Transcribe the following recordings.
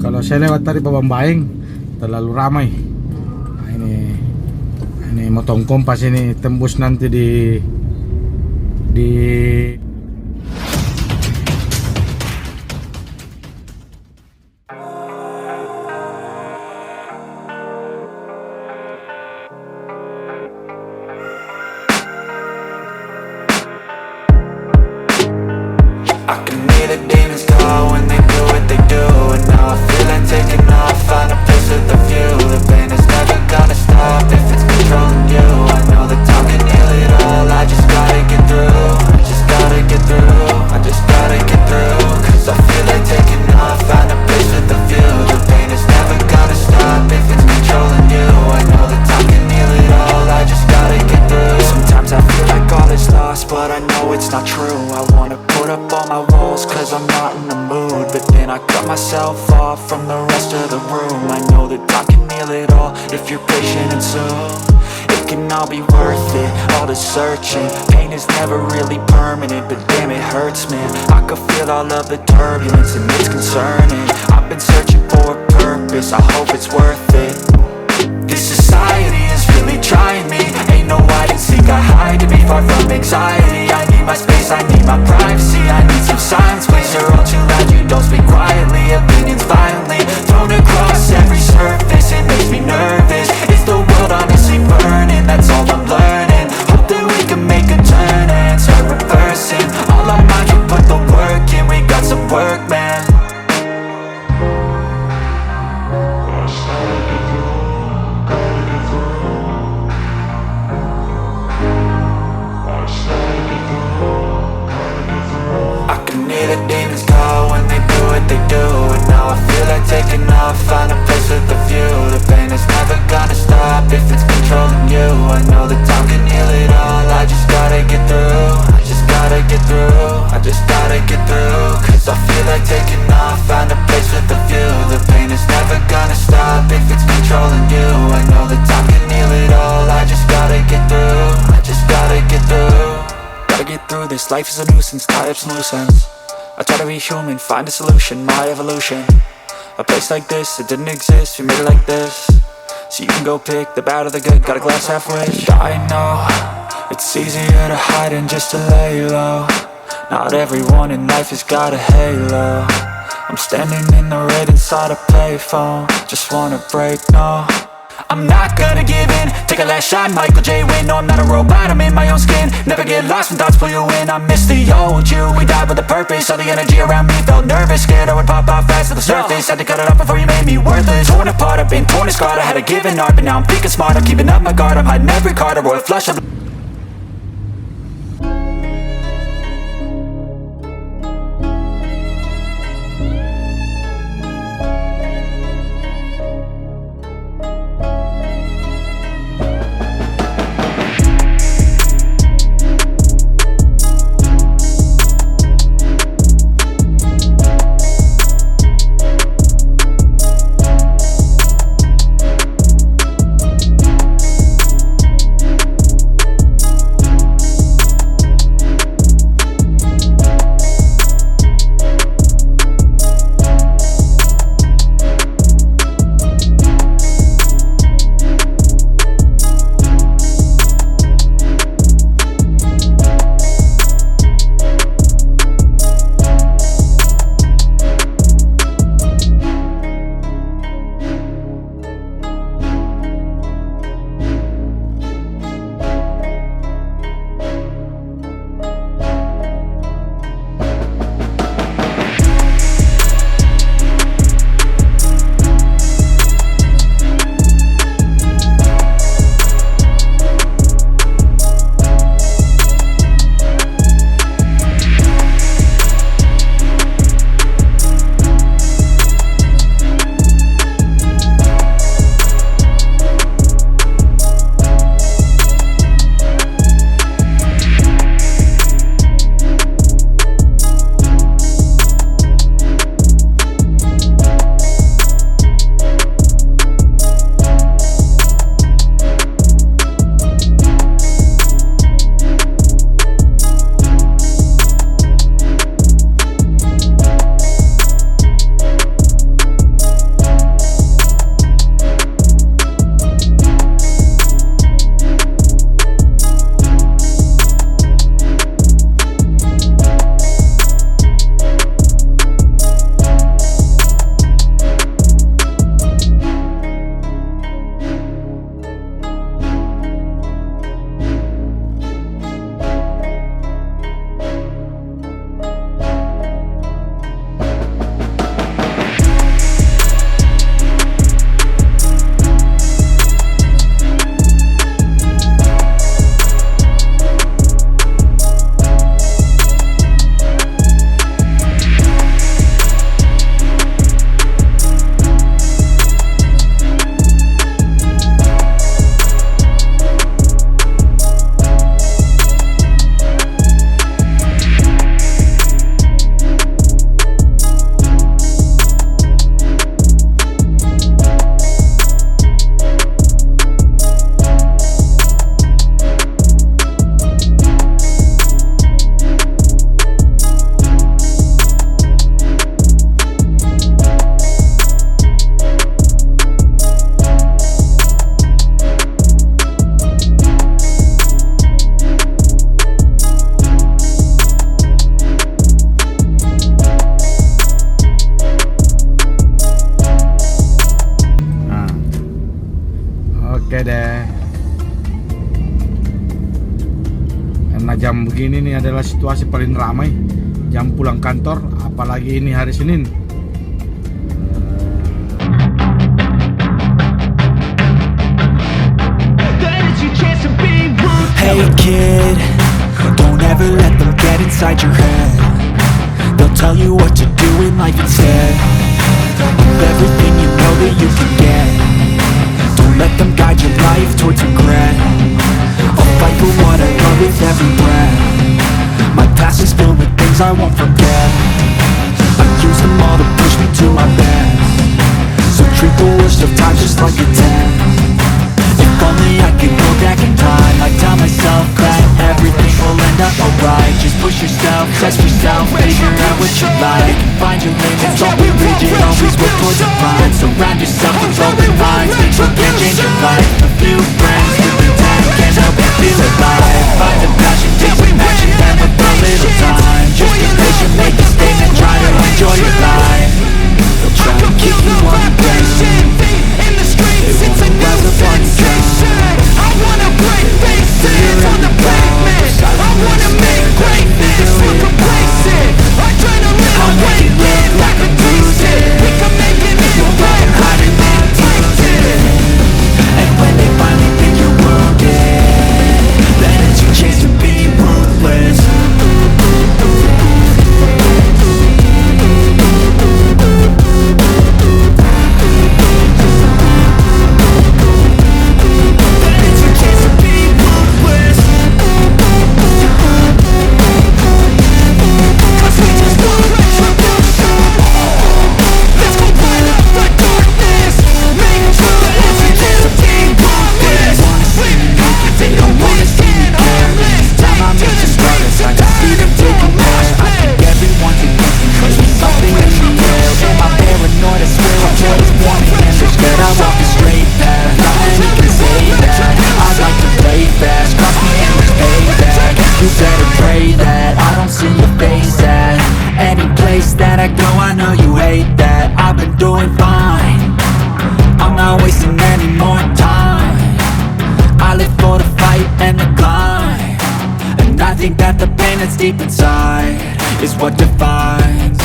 Kalau saya lewat tadi Pabambaing terlalu ramai. Nah, ini motong kompas ini tembus nanti di I can hear the demons call when they do what they do. And now I feel like taking off, find a place with a view. The pain is never gonna stop if it's controlling you. I know that time can heal it all, I just gotta get through. I just gotta get through, I just gotta get through. Cause I feel like taking off, find a place with a view. The pain is never gonna stop if it's controlling you. I know that time can heal it all, I just gotta get through. Sometimes I feel like all is lost, but I know it's not true. I wanna put up all my walls cause I'm not in the mood, but then I cut myself off from the rest of the room. I know that I can heal it all if you're patient and soon it can all be worth it, all the searching. Pain is never really permanent, but damn it hurts, man. I could feel all of the turbulence and it's concerning. I've been searching for a purpose, I hope it's worth it. This society is really trying me. Ain't no hide and seek, I hide to be far from anxiety. I need my space, I need my privacy. I need some silence, please, you're all too loud. You don't speak quietly, opinions violently thrown across every surface. It makes me nervous. Is the world honestly burning? That's all I'm learning. Hope that we can make a turn and start reversing. All our minds will put the work in. We got some work, man. The demons call when they do what they do. And now I feel like taking off, find a place with a view. The pain is never gonna stop if it's controlling you. I know that time can heal it all, I just gotta get through. I just gotta get through, I just gotta get through. Cause I feel like taking off, find a place with a view. The pain is never gonna stop if it's controlling you. I know that time can heal it all, I just gotta get through. I just gotta get through. Gotta get through this, life is a nuisance, tie up some loose ends. I try to be human, find a solution, my evolution. A place like this, it didn't exist, we made it like this. So you can go pick the bad or the good, got a glass halfway. I know, it's easier to hide than just to lay low. Not everyone in life has got a halo. I'm standing in the red inside a payphone. Just wanna break, no, I'm not gonna give in. Take a last shot, Michael J. Win. No, I'm not a robot, I'm in my own skin. Never get lost when thoughts pull you in. I miss the old you, we died with a purpose. All the energy around me felt nervous, scared I would pop off fast to the surface. Had to cut it off before you made me worthless. Torn apart, I've been torn and scarred. I had a given art, but now I'm thinking smart. I'm keeping up my guard, I'm hiding every card. A royal flush, I'm jam begini nih adalah situasi paling ramai, jam pulang kantor, apalagi ini hari Senin. Hey kid, don't ever let them get inside your head. They'll tell you what to do in life instead of everything you know that you can get. Don't let them guide your life towards regret. I'll fight for what I love with every breath. My past is filled with things I won't forget. I use them all to push me to my best. So treat the worst of times just like a test. If only I could go back in time, I'd tell myself that everything will end up alright. Just push yourself, test yourself, figure out what you like. Find your limits, don't be rigid, always work towards a plan. Surround yourself with open minds, people can change your life. A few friends with the time can't help but feel alive. Find the passion, take some action, and with a little time. Just be patient, make a statement, try to enjoy your life. They'll try to keep you on the ground. It's another sensation. I wanna break faces on the pavement. I wanna make greatness look complacent. Adrenaline waiting like a taste. We can make it anywhere, hiding in places. And when they finally think you're wounded, then it's your chance to be ruthless. Deep inside is what defines.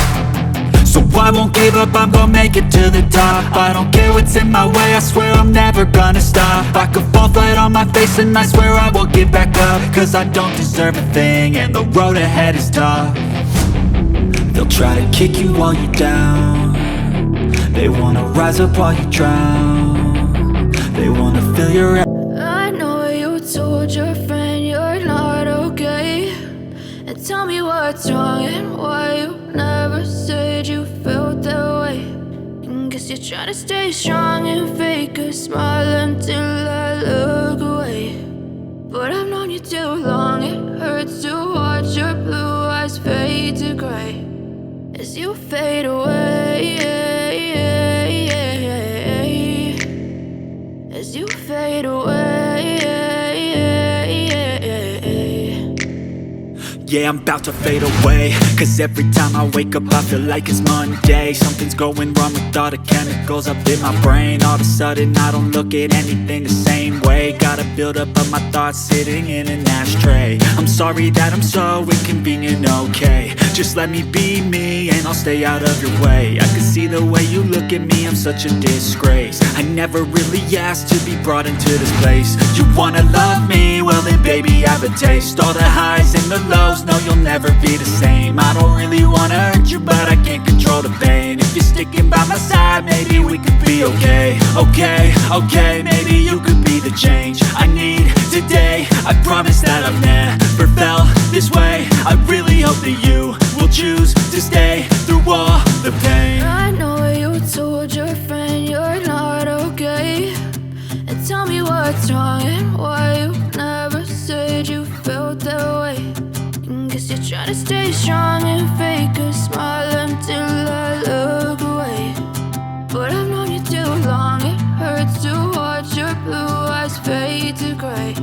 So I won't give up, I'm gonna make it to the top. I don't care what's in my way, I swear I'm never gonna stop. I could fall flat on my face and I swear I won't give back up. Cause I don't deserve a thing and the road ahead is tough. They'll try to kick you while you're down. They wanna rise up while you drown. They wanna fill your I know you told your friend you're not okay. And tell me what's wrong and why you never said you felt that way. And guess you're trying to stay strong and fake a smile until I look away. But I've known you too long, it hurts to watch your blue eyes fade to gray as you fade away. As you fade away. Yeah, I'm about to fade away. Cause every time I wake up I feel like it's Monday. Something's going wrong with all the chemicals up in my brain. All of a sudden I don't look at anything the same way. Gotta build up of my thoughts sitting in an ashtray. I'm sorry that I'm so inconvenient, okay. Just let me be me and I'll stay out of your way. I can see the way you look at me, I'm such a disgrace. I never really asked to be brought into this place. You wanna love me? Well then baby I have a taste. All the highs and the lows, no you'll never be the same. I don't really wanna hurt you but I can't control the pain. If you're sticking by my side maybe we could be okay. Okay, maybe you could be the change I need today. I promise that I've never felt this way. I really hope that you will choose to stay through all the pain. I know you told your friend you're not okay. And tell me what's wrong and why you never said you felt that way. And guess you're trying to stay strong and fake a smile until I look away. But I've known you too long, it hurts to watch your blue eyes fade to gray